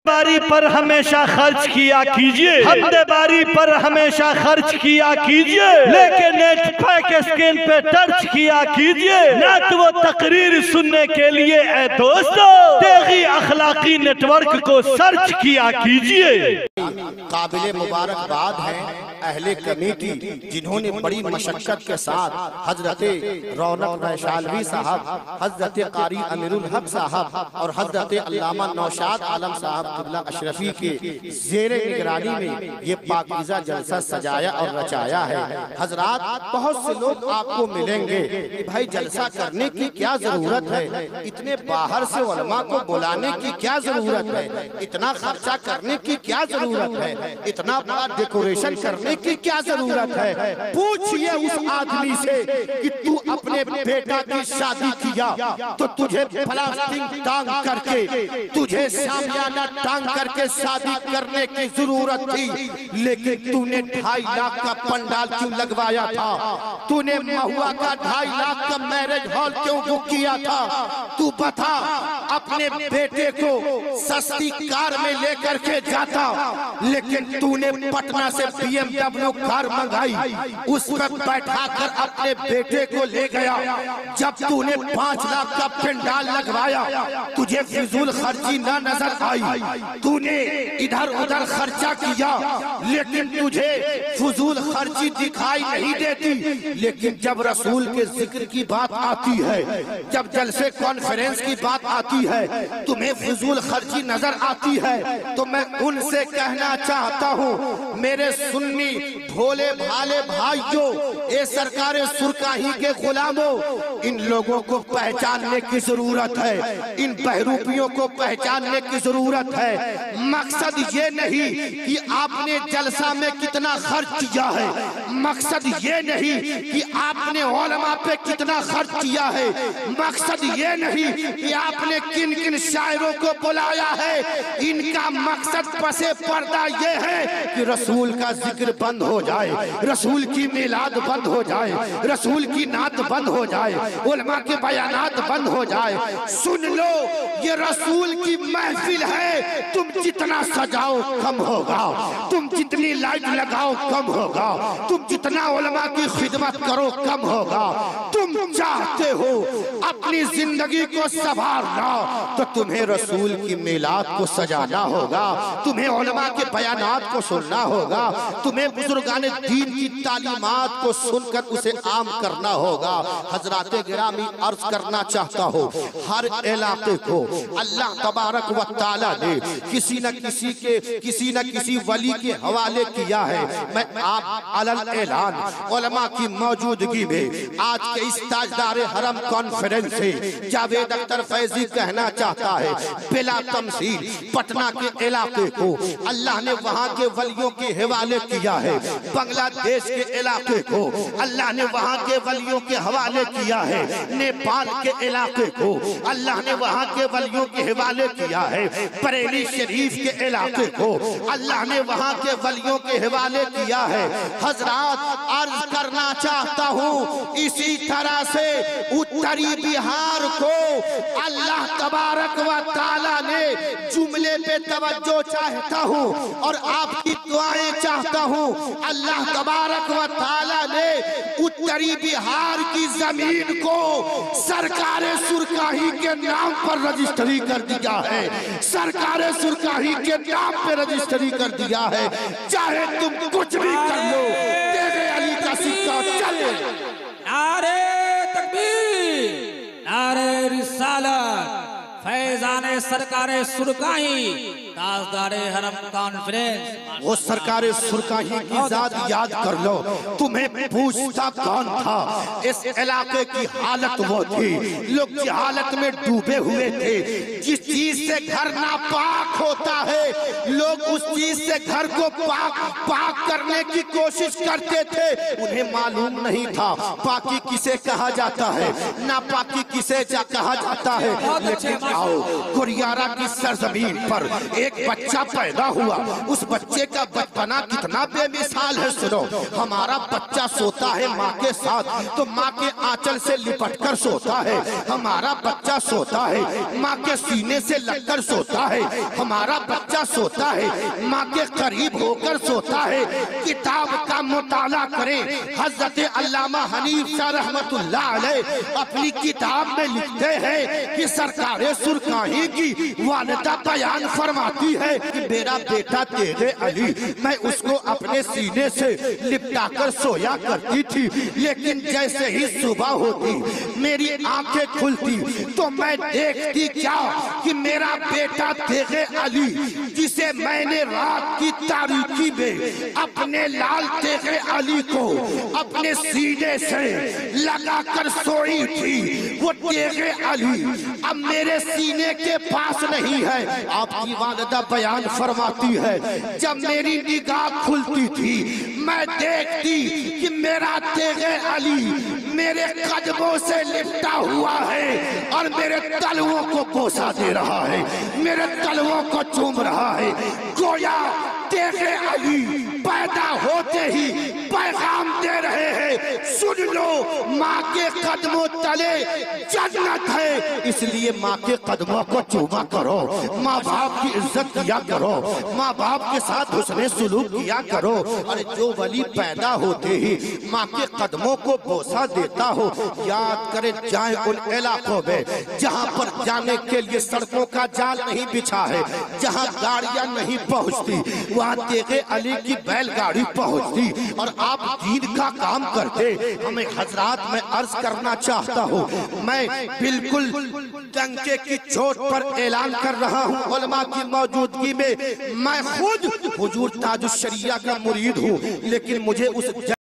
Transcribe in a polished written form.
बारी पर हमेशा खर्च किया कीजिए, हमदे बारी पर हमेशा खर्च किया कीजिए, लेकिन नेट पैक स्क्रीन पे टच किया कीजिए ना तो वो तकरीर सुनने के लिए ऐ दोस्तों तेगी अखलाकी नेटवर्क को सर्च किया कीजिए। काबिले मुबारकबाद है अहले कमेटी जिन्होंने बड़ी मशक्कत के साथ हजरत रौनक वैशालवी साहब, हजरत कारी अमीरुल हक साहब और हजरत अल्लामा नौशाद आलम साहब क़िबला अशरफी के ज़ेरे निगरानी में ये पाकीज़ा जलसा सजाया और रचाया है। हजरात, बहुत से लोग आपको मिलेंगे कि भाई जलसा करने की क्या जरूरत है, इतने बाहर से उलमा को बुलाने की क्या जरूरत है, इतना खर्चा करने की क्या जरूरत है, इतना बड़ा डेकोरेशन करने की क्या जरूरत है। पूछिए उस आदमी से कि तू अपने बेटा की शादी किया तो तुझे प्लास्टिक टांग करके, तुझे शामियाना टांग करके शादी करने की जरूरत थी, लेकिन तूने 2.5 लाख का पंडाल क्यों लगवाया था, तूने महुआ का 2.5 लाख का मैरिज हॉल क्यों बुक किया था। तू बता, अपने बेटे को सस्ती कार में लेकर के जाता, लेकिन तूने पटना से BMW कार मंगाई, उस पर बैठाकर अपने बेटे को ले गया। जब तूने 5 लाख का पंडाल लगवाया, तुझे फिजूल खर्ची ना नजर आई, तूने इधर उधर खर्चा किया, लेकिन तुझे फिजूल खर्ची दिखाई नहीं देती। लेकिन जब रसूल के जिक्र की बात आती है, जब जलसे कॉन्फ्रेंस की बात आती है, तुम्हें फिजूल खर्ची नजर आती है, तो मैं उनसे कहना चाहता हूँ, मेरे सुन्नी भोले भाले भाइयों, ये सरकार सुरकाही के गुलामों, इन लोगों को पहचानने की जरूरत है, इन बहरूपियों को पहचानने की जरूरत है। मकसद ये नहीं कि आपने जलसा में कितना खर्च किया है, मकसद ये नहीं कि आपने उलमा पे कितना खर्च किया है, मकसद ये नहीं कि आपने किन किन शायरों को बुलाया है। इनका मकसद पसे पर्दा ये है कि रसूल का जिक्र बंद हो जाए, रसूल की मिलाद बंद हो जाए, रसूल की नात बंद हो जाए, उलमा के बयानात बंद हो जाए। सुन लो, ये रसूल की महफिल है, तुम जितना सजाओ कम होगा, तुम जितनी लाइट लगाओ कम होगा, तुम जितना उलमा की खिदमत करो कम होगा। तुम चाहते हो अपनी जिंदगी को संवारना, तो तुम्हें रसूल की मिलाद को सजाना होगा, तुम्हें उलमा के बयानात को सुनना होगा, तुम्हें बुजुर्गाने दीन की तालीमात को सुनकर उसे आम करना होगा। हजराते गिरामी, अर्ज करना चाहता हो, हर इलाके को अल्लाह तबारक व तआला ने किसी न किसी वली के हवाले किया है। मैं आप अलल ऐलान उलमा की मौजूदगी में आज के इस ताजदार हरम कॉन्फ्रेंस से जावेद अख्तर फैजी कहना चाहता है, बिला तमसील पटना के इलाके को अल्लाह ने वहाँ के वलियों के हवाले किया है, बांग्लादेश के इलाके को अल्लाह ने वहाँ के वलियों के हवाले किया है, नेपाल के इलाके को अल्लाह ने वहाँ के वलियों के हवाले किया है, बरेली शरीफ के इलाके को अल्लाह ने वहाँ के वलियों के हवाले किया है। हजरात, अर्ज करना चाहता हूँ, इसी तरह से उत्तरी बिहार को अल्लाह तबारक व तआला ने जुमले पे तवज्जो चाहता हूँ और आपकी दुआएं चाहता हूँ। अल्लाह तबारक व तआला ने उत्तरी बिहार की जमीन को सरकार सुरकाही के नाम पर रजिस्ट्री कर दिया है, सरकार सुरकाही के नाम पे रजिस्ट्री कर दिया है। चाहे तुम कुछ भी कर लो, तेरे अली का सिक्का चले। नारे तकबीर, नारे रिसालत, फैजाने सरकारे सुरकाही, ताजदारे हरम कॉन्फ्रेंस। वो सरकारे सुरकाही की जात याद कर लो, तुम्हें पूछता कौन था, इस इलाके की हालत वो थी, लोग जहालत में डूबे हुए थे। जिस चीज से घर नापाक होता है लोग उस चीज से घर को पाक करने की कोशिश करते थे। उन्हें मालूम नहीं था पाकी किसे कहा जाता है, नापाकी किसे कहा जाता है। लेकिन आओ, कुरियारा की सरजमीन पर एक बच्चा पैदा हुआ। उस बच्चे का बचपना कितना बेमिसाल है। सुनो, हमारा बच्चा सोता है माँ के साथ तो माँ के आंचल से लिपट कर सोता है। हमारा बच्चा सोता है माँ के सीने से लगकर सोता है। हमारा बच्चा सोता है माँ के करीब होकर सोता है। किताब का मुताला करें, हजरत अल्लामा हनीफ शाह रहमतुल्लाह अलैह अपनी किताब में लिखते हैं कि सरकारे सुरकाही की वालिदा बयान फरमाती है कि मेरा बेटा तेगे अली, मैं उसको अपने सीने से लिपटा कर सोया करती थी। लेकिन जैसे ही सुबह होती, मेरी आंखें खुलती तो मैं देखती क्या कि मेरा बेटा तेगे अली, जिसे मैंने रात की तारीकी में अपने लाल तेगे अली को अपने सीने से लगाकर सोई थी, वो तेगे अली अब मेरे सीने के पास नहीं है। आपकी वालिदा बयान फरमाती है, जब मेरी निगाह खुलती थी मैं देखती कि मेरा तेगे अली मेरे कदमों से लिपटा हुआ है और मेरे तलवों को बोसा दे रहा है, मेरे तलवों को चूम रहा है। गोया तेगे अली पैदा होते ही पैगाम दे रहे हैं, सुन लो, माँ के कदमों तले जन्नत है। इसलिए माँ के कदमों को चूमा करो, माँ बाप की इज्जत किया करो, माँ बाप के साथ हुस्ने सुलूक किया करो। और जो वली पैदा होते ही माँ के कदमों को बोसा देता हो, याद करे जाए उन इलाकों में जहाँ पर जाने के लिए सड़कों का जाल नहीं बिछा है, जहाँ गाड़ियाँ नहीं पहुँचती, वहाँ तेगे अली की बैलगाड़ी पहुँचती। और आप दीन का काम करते। हमें हजरात में अर्ज करना चाहता हूँ, मैं बिल्कुल डंके की चोट पर ऐलान कर रहा हूँ, उलमा की मौजूदगी में, मैं खुद हुजूर ताजुश शरिया का मुरीद हूँ, लेकिन मुझे उस